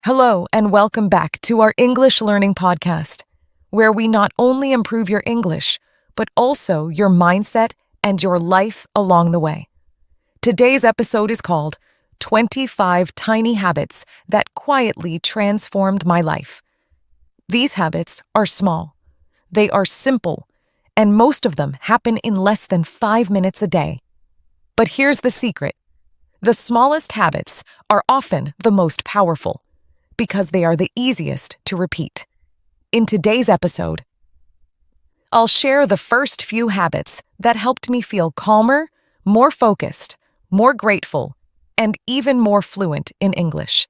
Hello, and welcome back to our English Learning Podcast, where we not only improve your English, but also your mindset and your life along the way. Today's episode is called 25 Tiny Habits That Quietly Transformed My Life. These habits are small, they are simple, and most of them happen in less than 5 minutes a day. But here's the secret. The smallest habits are often the most powerful, because they are the easiest to repeat. In today's episode, I'll share the first few habits that helped me feel calmer, more focused, more grateful, and even more fluent in English.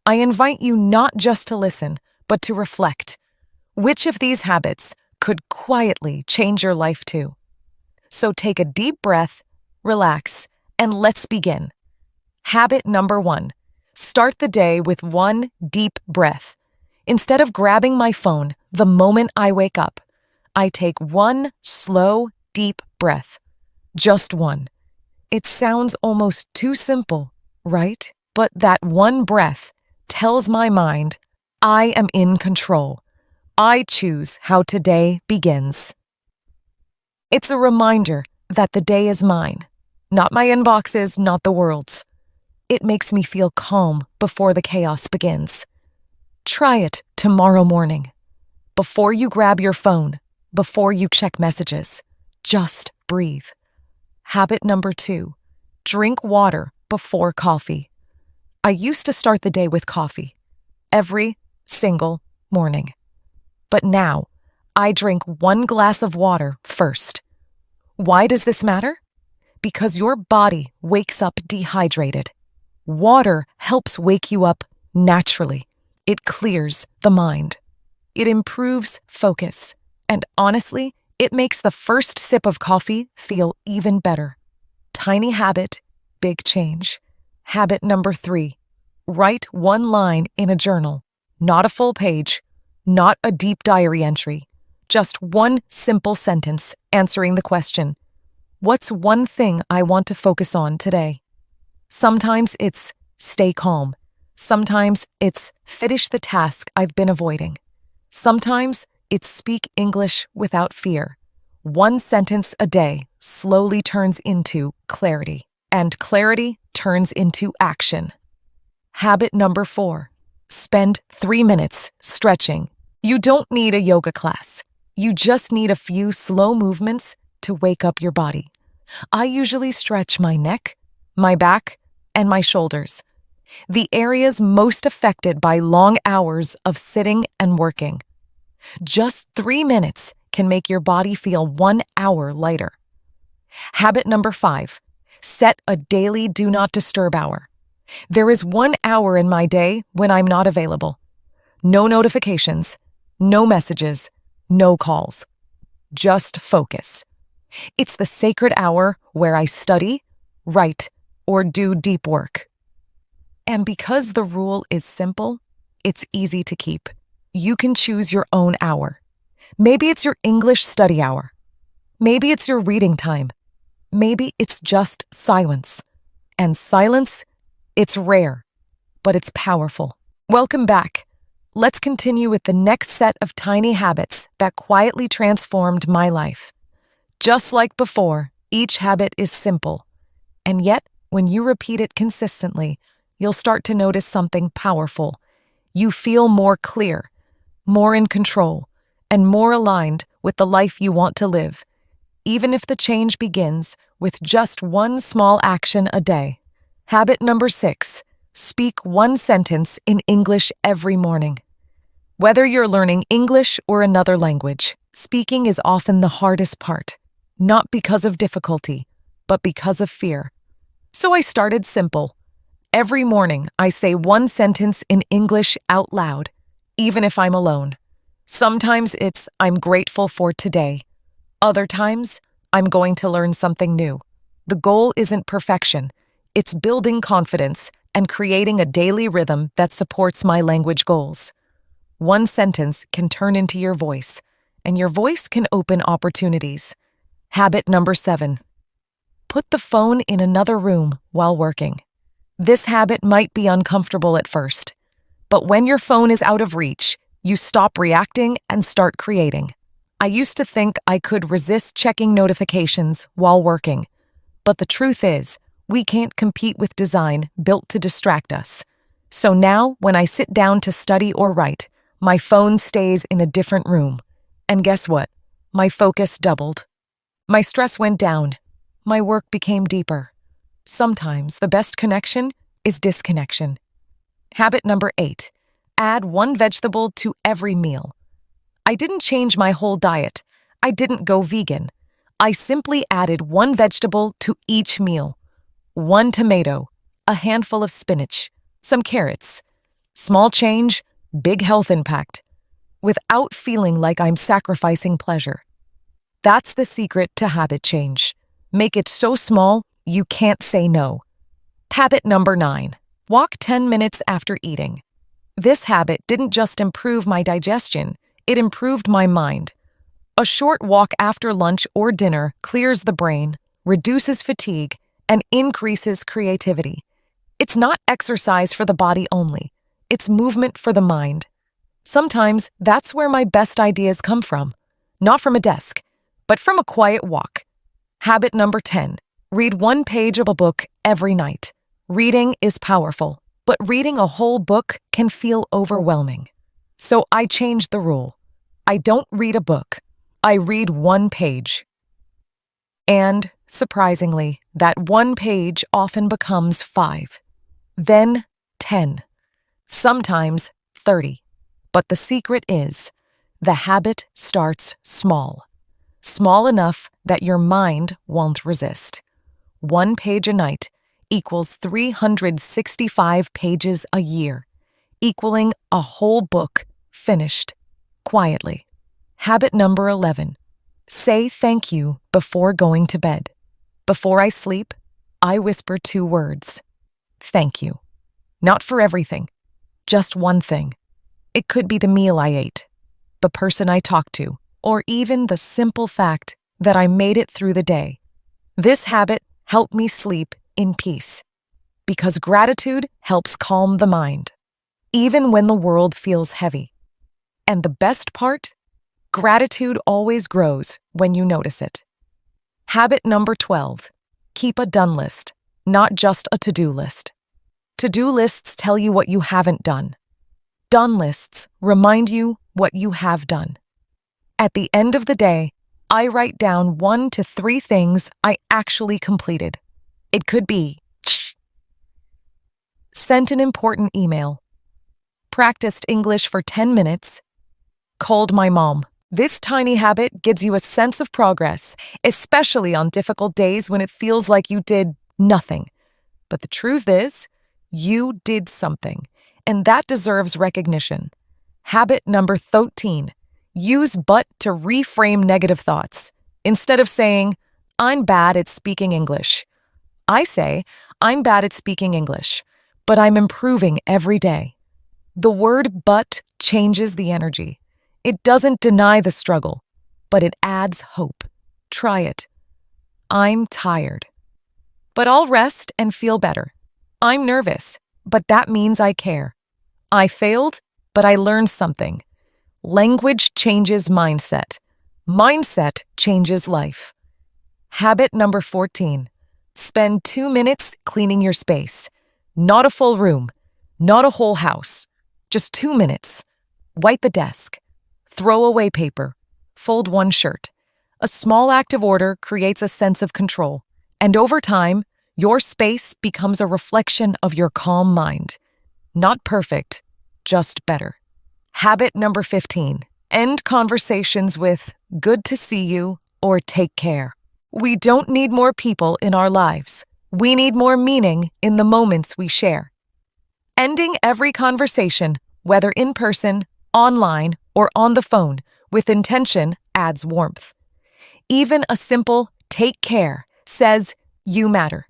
I invite you not just to listen, but to reflect. Which of these habits could quietly change your life too? So take a deep breath, relax, and let's begin. Habit number 1. Start the day with one deep breath. Instead of grabbing my phone the moment I wake up, I take one slow, deep breath. Just one. It sounds almost too simple, right? But that one breath tells my mind, I am in control. I choose how today begins. It's a reminder that the day is mine, not my inbox's, not the world's. It makes me feel calm before the chaos begins. Try it tomorrow morning. Before you grab your phone, before you check messages, just breathe. Habit number 2, drink water before coffee. I used to start the day with coffee, every single morning. But now, I drink 1 glass of water first. Why does this matter? Because your body wakes up dehydrated. Water helps wake you up naturally. It clears the mind. It improves focus. And honestly, it makes the first sip of coffee feel even better. Tiny habit, big change. Habit number 3. Write 1 line in a journal. Not a full page, not a deep diary entry. Just 1 simple sentence answering the question, what's one thing I want to focus on today? Sometimes it's stay calm. Sometimes it's finish the task I've been avoiding. Sometimes it's speak English without fear. 1 sentence a day slowly turns into clarity, and clarity turns into action. Habit number 4. Spend 3 minutes stretching. You don't need a yoga class. You just need a few slow movements to wake up your body. I usually stretch my neck, my back, and my shoulders, the areas most affected by long hours of sitting and working. Just 3 minutes can make your body feel 1 hour lighter. Habit number 5, set a daily do not disturb hour. There is 1 hour in my day when I'm not available. No notifications, no messages, no calls. Just focus. It's the sacred hour where I study, write, or do deep work. And because the rule is simple, it's easy to keep. You can choose your own hour. Maybe it's your English study hour. Maybe it's your reading time. Maybe it's just silence. And silence, it's rare, but it's powerful. Welcome back. Let's continue with the next set of tiny habits that quietly transformed my life. Just like before, each habit is simple, and yet, when you repeat it consistently, you'll start to notice something powerful. You feel more clear, more in control, and more aligned with the life you want to live, even if the change begins with just 1 small action a day. Habit number 6, speak 1 sentence in English every morning. Whether you're learning English or another language, speaking is often the hardest part, not because of difficulty, but because of fear. So I started simple. Every morning, I say 1 sentence in English out loud, even if I'm alone. Sometimes it's, I'm grateful for today. Other times, I'm going to learn something new. The goal isn't perfection. It's building confidence and creating a daily rhythm that supports my language goals. 1 sentence can turn into your voice, and your voice can open opportunities. Habit number 7. Put the phone in another room while working. This habit might be uncomfortable at first, But when your phone is out of reach, you stop reacting and start creating. I used to think I could resist checking notifications while working. But the truth is, we can't compete with design built to distract us. So now, when I sit down to study or write, my phone stays in a different room. And guess what? My focus doubled. My stress went down. My work became deeper. Sometimes the best connection is disconnection. Habit number 8. Add one vegetable to every meal. I didn't change my whole diet. I didn't go vegan. I simply added one vegetable to each meal. One tomato, a handful of spinach, some carrots. Small change, big health impact. Without feeling like I'm sacrificing pleasure. That's the secret to habit change. Make it so small, you can't say no. Habit number 9. Walk 10 minutes after eating. This habit didn't just improve my digestion, it improved my mind. A short walk after lunch or dinner clears the brain, reduces fatigue, and increases creativity. It's not exercise for the body only, it's movement for the mind. Sometimes that's where my best ideas come from, not from a desk, but from a quiet walk. Habit number 10. Read one page of a book every night. Reading is powerful, but reading a whole book can feel overwhelming. So I changed the rule. I don't read a book. I read one page. And, surprisingly, that one page often becomes 5. Then 10. Sometimes 30. But the secret is, the habit starts small. Small enough that your mind won't resist. 1 page a night equals 365 pages a year, equaling a whole book finished quietly. Habit number 11. Say thank you before going to bed. Before I sleep, I whisper 2 words. Thank you. Not for everything, just one thing. It could be the meal I ate, the person I talked to, or even the simple fact that I made it through the day. This habit helped me sleep in peace, because gratitude helps calm the mind, even when the world feels heavy. And the best part? Gratitude always grows when you notice it. Habit number 12. Keep a done list, not just a to-do list. To-do lists tell you what you haven't done. Done lists remind you what you have done. At the end of the day, I write down 1 to 3 things I actually completed. It could be sent an important email, practiced English for 10 minutes, called my mom. This tiny habit gives you a sense of progress, especially on difficult days when it feels like you did nothing. But the truth is, you did something, and that deserves recognition. Habit number 13. Use but to reframe negative thoughts. Instead of saying, I'm bad at speaking English, I say, I'm bad at speaking English, but I'm improving every day. The word but changes the energy. It doesn't deny the struggle, but it adds hope. Try it. I'm tired, but I'll rest and feel better. I'm nervous, but that means I care. I failed, but I learned something. Language changes mindset. Mindset changes life. Habit number 14. Spend 2 minutes cleaning your space. Not a full room, not a whole house. Just 2 minutes. Wipe the desk. Throw away paper. Fold one shirt. A small act of order creates a sense of control. And over time, your space becomes a reflection of your calm mind. Not perfect, just better. Habit number 15. End conversations with good to see you or take care. We don't need more people in our lives. We need more meaning in the moments we share. Ending every conversation, whether in person, online, or on the phone, with intention adds warmth. Even a simple take care says you matter.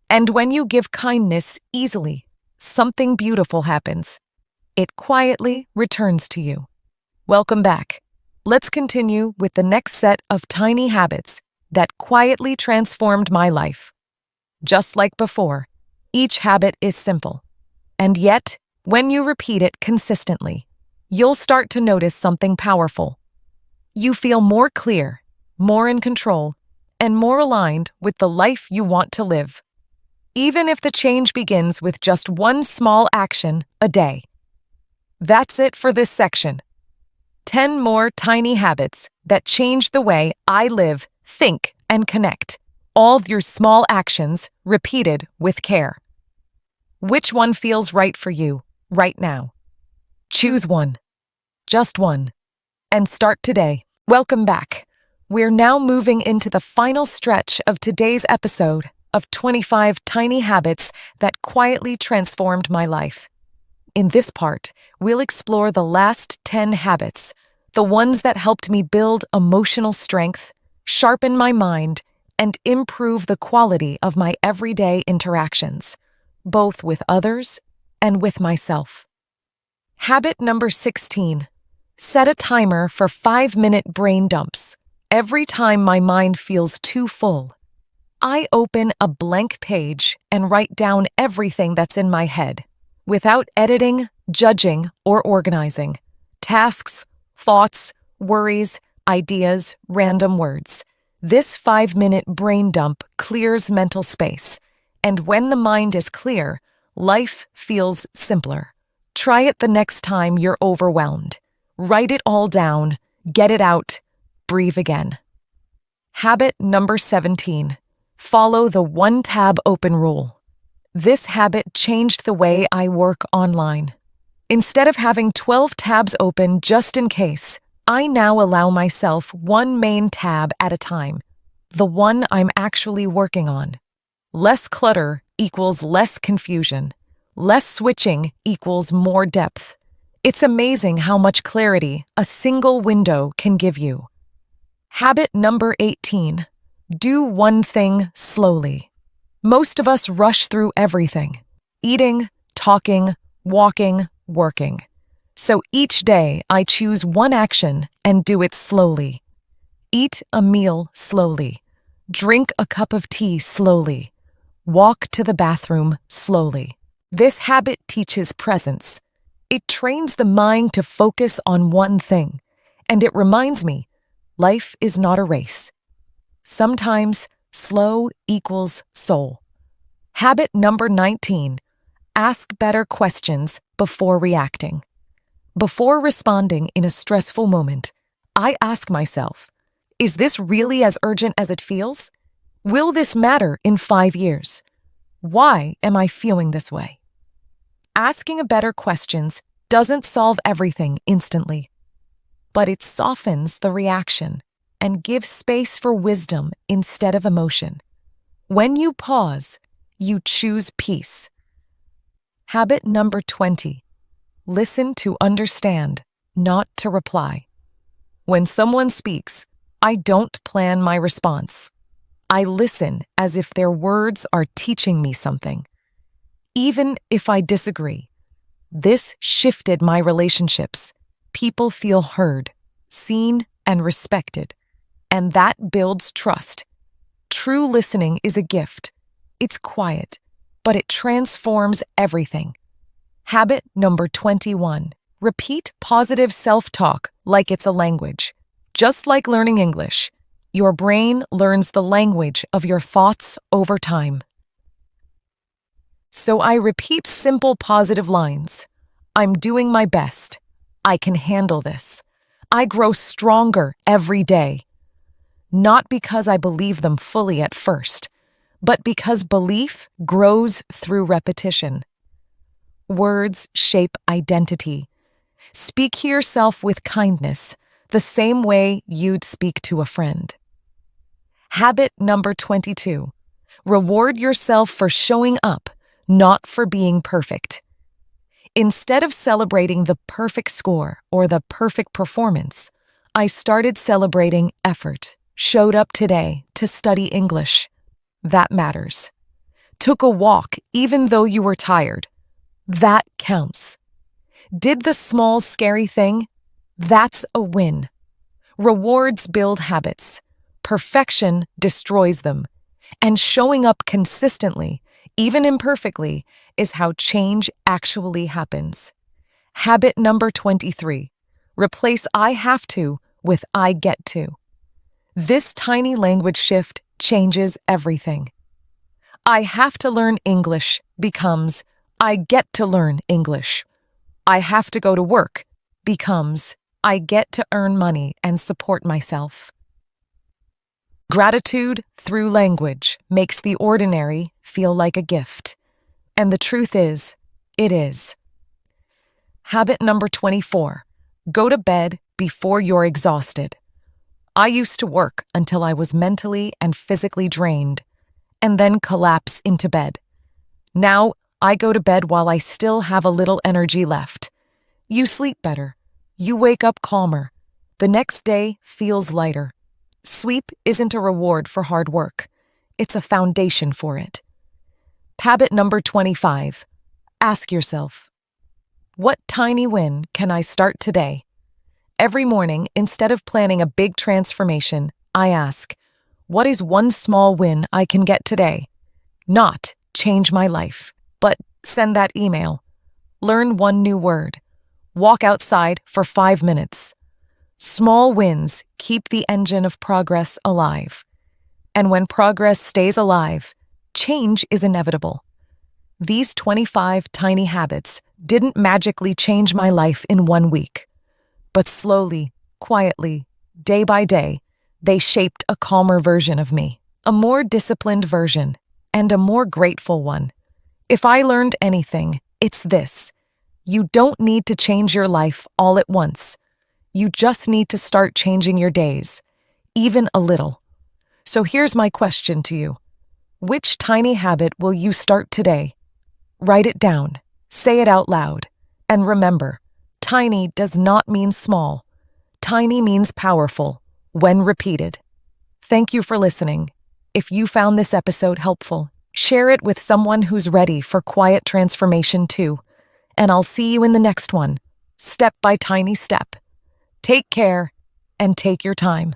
And when you give kindness easily, something beautiful happens. It quietly returns to you. Welcome back. Let's continue with the next set of tiny habits that quietly transformed my life. Just like before, each habit is simple, and yet When you repeat it consistently, you'll start to notice something powerful. You feel more clear, more in control, and more aligned with the life you want to live. Even if the change begins with just one small action a day. That's it for this section. 10 more tiny habits that change the way I live, think, and connect, all through small actions repeated with care. Which one feels right for you right now? Choose one, just one, and start today. Welcome back. We're now moving into the final stretch of today's episode of 25 tiny habits that quietly transformed my life. In this part, we'll explore the last 10 habits, the ones that helped me build emotional strength, sharpen my mind, and improve the quality of my everyday interactions, both with others and with myself. Habit number 16. Set a timer for 5-minute brain dumps. Every time my mind feels too full, I open a blank page and write down everything that's in my head, without editing, judging, or organizing. Tasks, thoughts, worries, ideas, random words. This 5-minute brain dump clears mental space, and when the mind is clear, life feels simpler. Try it the next time you're overwhelmed. Write it all down, get it out, breathe again. Habit number 17. Follow the one tab open rule. This habit changed the way I work online. Instead of having 12 tabs open just in case, I now allow myself one main tab at a time, the one I'm actually working on. Less clutter equals less confusion. Less switching equals more depth. It's amazing how much clarity a single window can give you. Habit number 18. Do one thing slowly. Most of us rush through everything: eating, talking, walking, working. So each day I choose one action and do it slowly. Eat a meal slowly. Drink a cup of tea slowly. Walk to the bathroom slowly. This habit teaches presence. It trains the mind to focus on one thing, and it reminds me, life is not a race. Sometimes slow equals soul. Habit number 19. Ask better questions before reacting. Before responding in a stressful moment, I ask myself, is this really as urgent as it feels? Will this matter in 5 years? Why am I feeling this way? Asking better questions doesn't solve everything instantly, but it softens the reaction and gives space for wisdom instead of emotion. When you pause, you choose peace. Habit number 20. Listen to understand, not to reply. When someone speaks, I don't plan my response. I listen as if their words are teaching me something. Even if I disagree, this shifted my relationships. People feel heard, seen, and respected, and that builds trust. True listening is a gift. It's quiet, but it transforms everything. Habit number 21. Repeat positive self-talk like it's a language. Just like learning English, your brain learns the language of your thoughts over time. So I repeat simple positive lines. I'm doing my best. I can handle this. I grow stronger every day. Not because I believe them fully at first, but because belief grows through repetition. Words shape identity. Speak to yourself with kindness, the same way you'd speak to a friend. Habit number 22. Reward yourself for showing up, not for being perfect. Instead of celebrating the perfect score or the perfect performance, I started celebrating effort. Showed up today to study English. That matters. Took a walk even though you were tired. That counts. Did the small scary thing? That's a win. Rewards build habits. Perfection destroys them. And showing up consistently even imperfectly, is how change actually happens. Habit number 23. Replace I have to with I get to. This tiny language shift changes everything. I have to learn English becomes I get to learn English. I have to go to work becomes I get to earn money and support myself. Gratitude through language makes the ordinary feel like a gift. And the truth is, it is. Habit number 24. Go to bed before you're exhausted. I used to work until I was mentally and physically drained, and then collapse into bed. Now, I go to bed while I still have a little energy left. You sleep better. You wake up calmer. The next day feels lighter. Sleep isn't a reward for hard work. It's a foundation for it. Habit number 25. Ask yourself, what tiny win can I start today? Every morning, instead of planning a big transformation, I ask, what is one small win I can get today? Not change my life, but send that email. Learn one new word. Walk outside for 5 minutes. Small wins keep the engine of progress alive. And when progress stays alive, change is inevitable. These 25 tiny habits didn't magically change my life in 1 week. But slowly, quietly, day by day, they shaped a calmer version of me, a more disciplined version, and a more grateful one. If I learned anything, it's this. You don't need to change your life all at once. You just need to start changing your days, even a little. So here's my question to you. Which tiny habit will you start today? Write it down, say it out loud, and remember, tiny does not mean small. Tiny means powerful, when repeated. Thank you for listening. If you found this episode helpful, share it with someone who's ready for quiet transformation too. And I'll see you in the next one, step by tiny step. Take care and take your time.